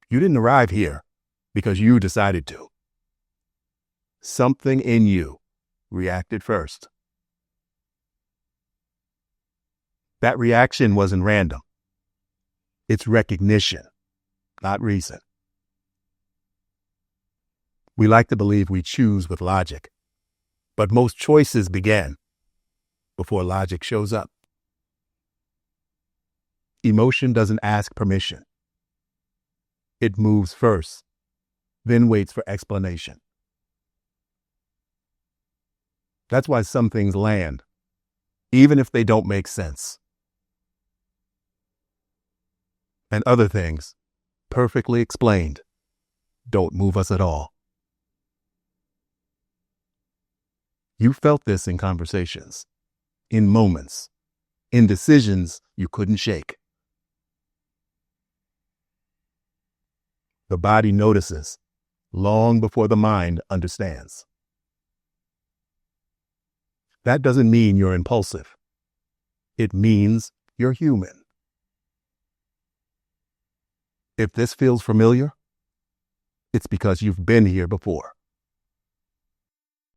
You didn't arrive here because you decided to. Something in you reacted first. That reaction wasn't random. It's recognition, not reason. We like to believe we choose with logic, but most choices begin before logic shows up. Emotion doesn't ask permission. It moves first, then waits for explanation. That's why some things land, even if they don't make sense. And other things, perfectly explained, don't move us at all. You felt this in conversations, in moments, in decisions you couldn't shake. The body notices long before the mind understands. That doesn't mean you're impulsive. It means you're human. If this feels familiar, it's because you've been here before.